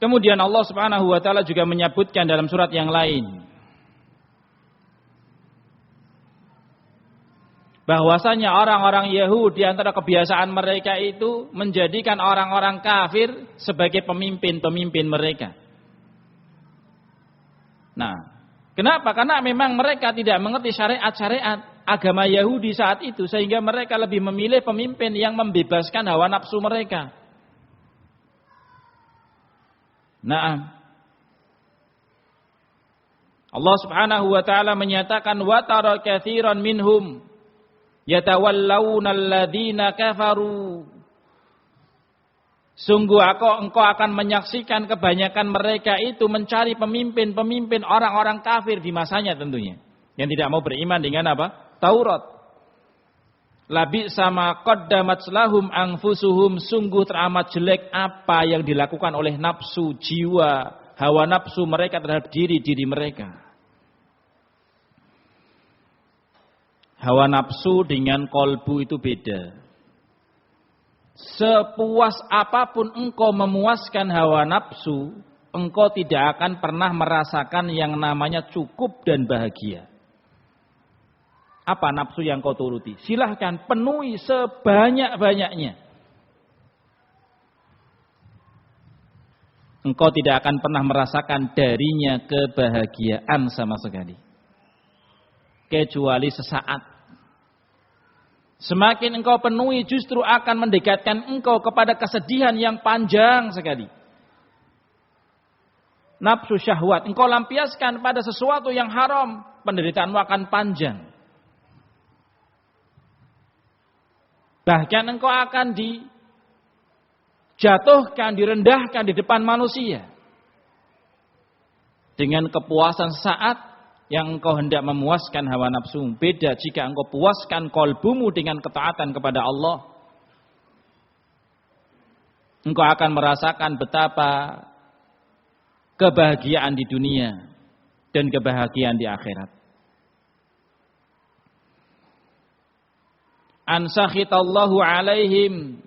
Kemudian Allah Subhanahu wa taala juga menyebutkan dalam surat yang lain bahwasanya orang-orang Yahudi antara kebiasaan mereka itu menjadikan orang-orang kafir sebagai pemimpin-pemimpin mereka. Nah, kenapa? Karena memang mereka tidak mengerti syariat-syariat agama Yahudi saat itu, sehingga mereka lebih memilih pemimpin yang membebaskan hawa nafsu mereka. Nah, Allah Subhanahu wa taala menyatakan wa tara katsiran minhum yatawallawna alladziina kafaru. Sungguh engkau akan menyaksikan kebanyakan mereka itu mencari pemimpin-pemimpin orang-orang kafir di masanya tentunya, yang tidak mau beriman dengan apa? Taurat. Labi sama qaddamat lahum anfusuhum, sungguh teramat jelek apa yang dilakukan oleh nafsu jiwa, hawa nafsu mereka terhadap diri mereka. Hawa nafsu dengan kolbu itu beda. Sepuas apapun engkau memuaskan hawa nafsu, engkau tidak akan pernah merasakan yang namanya cukup dan bahagia. Apa nafsu yang kau turuti? Silahkan penuhi sebanyak-banyaknya. Engkau tidak akan pernah merasakan darinya kebahagiaan sama sekali. Kecuali sesaat. Semakin engkau penuhi justru akan mendekatkan engkau kepada kesedihan yang panjang sekali. Nafsu syahwat. Engkau lampiaskan pada sesuatu yang haram. Penderitaanmu akan panjang. Bahkan engkau akan dijatuhkan, direndahkan di depan manusia. Dengan kepuasan saat yang engkau hendak memuaskan hawa nafsu. Beda jika engkau puaskan kolbumu dengan ketaatan kepada Allah. Engkau akan merasakan betapa kebahagiaan di dunia dan kebahagiaan di akhirat. Ansakhitallahu alaihim,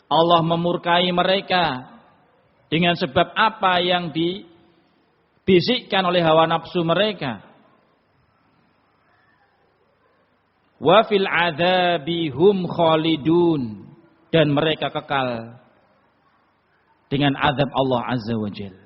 Allah memurkai mereka dengan sebab apa yang dibisikkan oleh hawa nafsu mereka. Wa fil adzabi hum khalidun, dan mereka kekal dengan azab Allah Azza wa Jalla.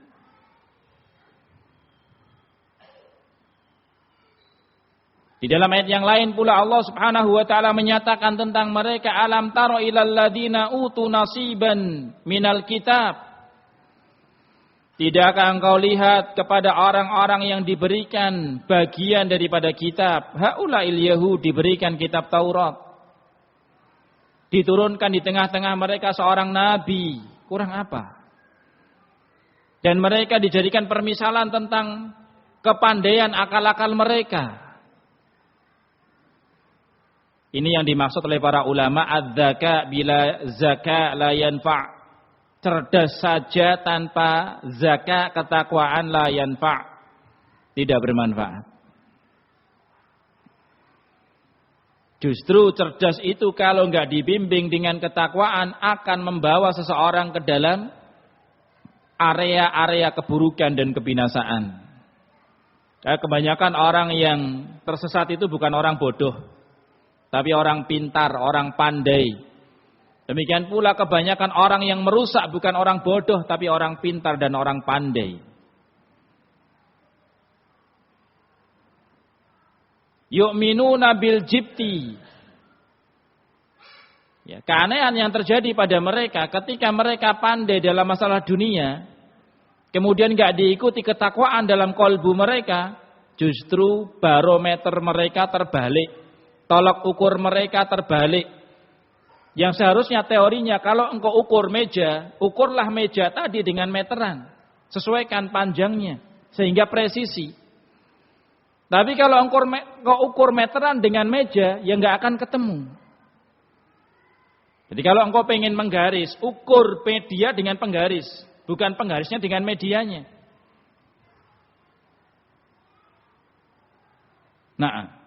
Di dalam ayat yang lain pula Allah Subhanahu wa taala menyatakan tentang mereka, alam taro ilal ladina utu nasiban minal kitab. Tidakkah engkau lihat kepada orang-orang yang diberikan bagian daripada kitab? Haulail yahud, diberikan kitab Taurat. Diturunkan di tengah-tengah mereka seorang nabi. Kurang apa? Dan mereka dijadikan permisalan tentang kepandaian akal-akal mereka. Ini yang dimaksud oleh para ulama, adz-zaka bila zaka la yanfa'. Cerdas saja tanpa zakat, ketakwaan la yanfa'. Tidak bermanfaat. Justru cerdas itu kalau enggak dibimbing dengan ketakwaan akan membawa seseorang ke dalam area-area keburukan dan kebinasaan. Kebanyakan orang yang tersesat itu bukan orang bodoh, tapi orang pintar, orang pandai. Demikian pula kebanyakan orang yang merusak bukan orang bodoh, tapi orang pintar dan orang pandai. Yu'minuna bil jibti. Ya, keanehan yang terjadi pada mereka ketika mereka pandai dalam masalah dunia, kemudian enggak diikuti ketakwaan dalam kolbu mereka, justru barometer mereka terbalik. Tolak ukur mereka terbalik. Yang seharusnya teorinya kalau engkau ukur meja, ukurlah meja tadi dengan meteran. Sesuaikan panjangnya sehingga presisi. Tapi kalau engkau ukur meteran dengan meja, ya enggak akan ketemu. Jadi kalau engkau pengen menggaris, ukur media dengan penggaris, bukan penggarisnya dengan medianya. Nah,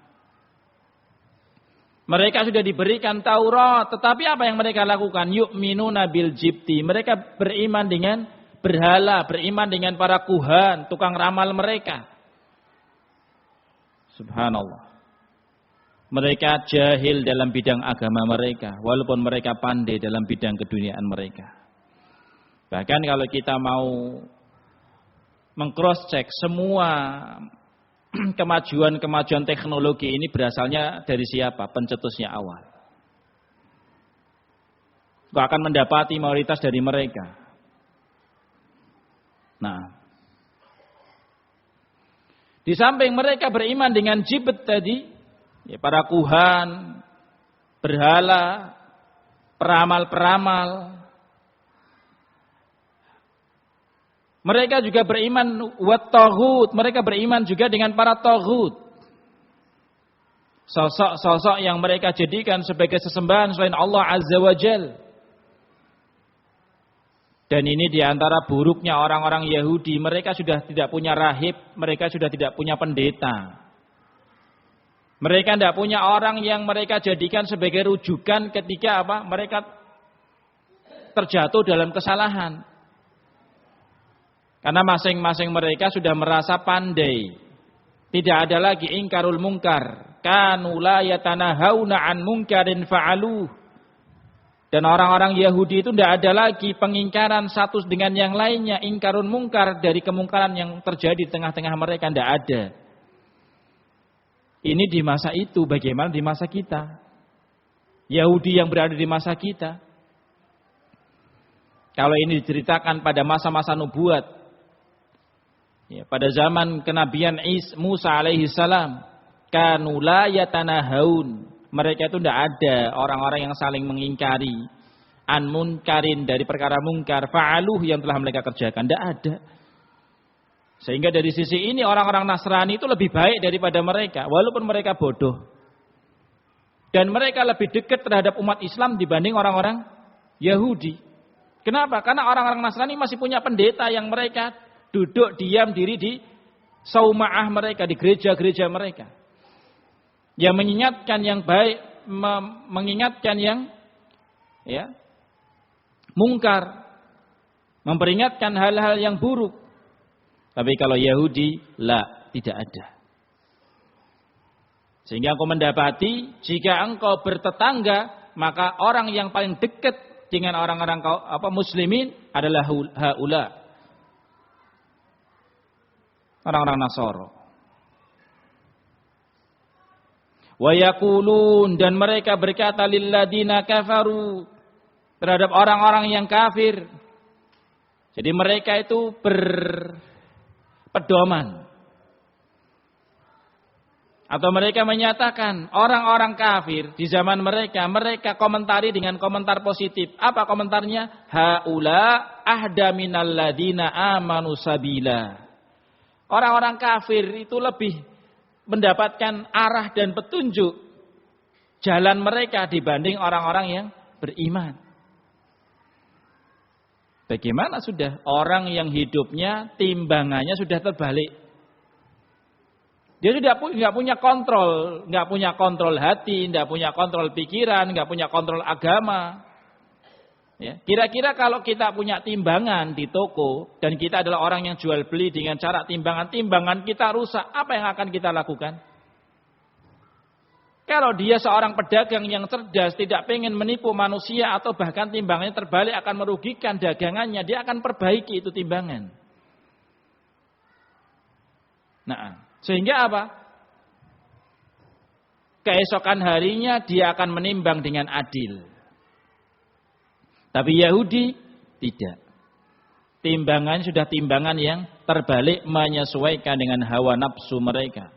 mereka sudah diberikan Taurat, tetapi apa yang mereka lakukan? Yu'minuna bil jibti. Mereka beriman dengan berhala, beriman dengan para kuhan, tukang ramal mereka. Subhanallah. Mereka jahil dalam bidang agama mereka, walaupun mereka pandai dalam bidang keduniaan mereka. Bahkan kalau kita mau meng-cross check semua kemajuan teknologi ini berasalnya dari siapa? Pencetusnya awal. Kau akan mendapati mayoritas dari mereka. Nah, di samping mereka beriman dengan jibt tadi, ya, para kuhan, berhala, peramal-peramal. Mereka juga beriman wat-taghut, mereka beriman juga dengan para taghut. Sosok-sosok yang mereka jadikan sebagai sesembahan selain Allah Azza wa Jalla. Dan ini diantara buruknya orang-orang Yahudi. Mereka sudah tidak punya rahib. Mereka sudah tidak punya pendeta. Mereka tidak punya orang yang mereka jadikan sebagai rujukan ketika apa? Mereka terjatuh dalam kesalahan. Karena masing-masing mereka sudah merasa pandai. Tidak ada lagi ingkarul mungkar. Kanu la yatanahawna an munkarin fa'aluh. Dan orang-orang Yahudi itu tidak ada lagi pengingkaran satu dengan yang lainnya. Ingkarun mungkar dari kemungkaran yang terjadi di tengah-tengah mereka. Tidak ada. Ini di masa itu. Bagaimana di masa kita? Yahudi yang berada di masa kita. Kalau ini diceritakan pada masa-masa nubuat. Ya, pada zaman kenabian Musa alaihi salam. Kanu la yatanahaun. Mereka itu tidak ada orang-orang yang saling mengingkari an munkarin dari perkara mungkar fa'aluh yang telah mereka kerjakan. Tidak ada. Sehingga dari sisi ini orang-orang Nasrani itu lebih baik daripada mereka walaupun mereka bodoh. Dan mereka lebih dekat terhadap umat Islam dibanding orang-orang Yahudi. Kenapa? Karena orang-orang Nasrani masih punya pendeta yang mereka duduk diam diri di sauma'ah mereka, di gereja-gereja mereka. Yang mengingatkan yang baik, mengingatkan yang ya, mungkar, memperingatkan hal-hal yang buruk. Tapi kalau Yahudi, tidak ada. Sehingga engkau mendapati, jika engkau bertetangga, maka orang yang paling dekat dengan orang-orang muslimin adalah haula. Orang-orang Nasara. Wa yaqulun, dan mereka berkata lilladina kafaru, terhadap orang-orang yang kafir. Jadi mereka itu berpedoman. Atau mereka menyatakan orang-orang kafir di zaman mereka komentari dengan komentar positif. Apa komentarnya? Haula ahda minal ladina amanu sabila. Orang-orang kafir itu lebih mendapatkan arah dan petunjuk jalan mereka dibanding orang-orang yang beriman. Bagaimana sudah orang yang hidupnya timbangannya sudah terbalik? Dia sudah nggak punya kontrol hati, nggak punya kontrol pikiran, nggak punya kontrol agama. Ya, kira-kira kalau kita punya timbangan di toko dan kita adalah orang yang jual beli dengan cara timbangan kita rusak, apa yang akan kita lakukan? Kalau dia seorang pedagang yang cerdas, tidak pengen menipu manusia atau bahkan timbangannya terbalik akan merugikan dagangannya, dia akan perbaiki itu timbangan. Nah, sehingga apa? Keesokan harinya dia akan menimbang dengan adil. Tapi Yahudi tidak. Timbangan sudah timbangan yang terbalik menyesuaikan dengan hawa nafsu mereka.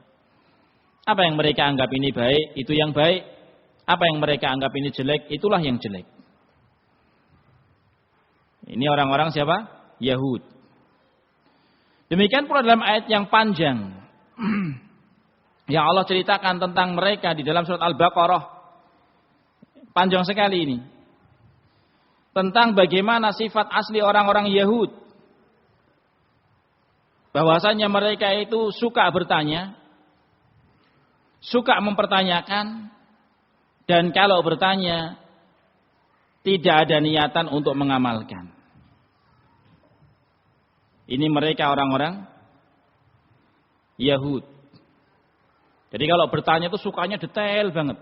Apa yang mereka anggap ini baik, itu yang baik. Apa yang mereka anggap ini jelek, itulah yang jelek. Ini orang-orang siapa? Yahud. Demikian pula dalam ayat yang panjang yang Allah ceritakan tentang mereka di dalam surat Al-Baqarah. Panjang sekali ini. Tentang bagaimana sifat asli orang-orang Yahud. Bahwasanya mereka itu suka bertanya, suka mempertanyakan, dan kalau bertanya tidak ada niatan untuk mengamalkan. Ini mereka orang-orang Yahud. Jadi kalau bertanya itu sukanya detail banget.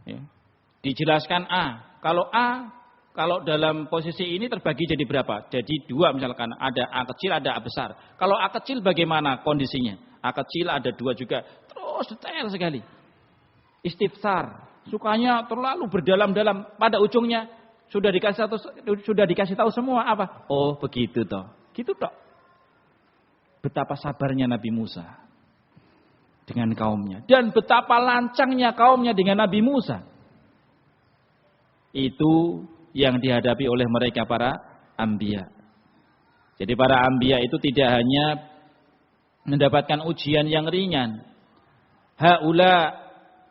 Ya. Dijelaskan A. Kalau dalam posisi ini terbagi jadi berapa? Jadi 2 misalkan. Ada A kecil, ada A besar. Kalau A kecil bagaimana kondisinya? A kecil ada 2 juga. Terus detail sekali. Istifsar. Sukanya terlalu berdalam-dalam. Pada ujungnya sudah dikasih tahu semua apa? Oh begitu toh. Gitu toh. Betapa sabarnya Nabi Musa dengan kaumnya. Dan betapa lancangnya kaumnya dengan Nabi Musa. Itu yang dihadapi oleh mereka para anbiya. Jadi para anbiya itu tidak hanya mendapatkan ujian yang ringan. Haula,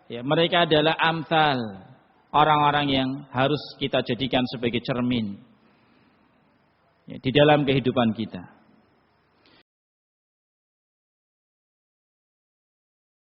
ya, mereka adalah amsal. Orang-orang yang harus kita jadikan sebagai cermin. Ya, di dalam kehidupan kita.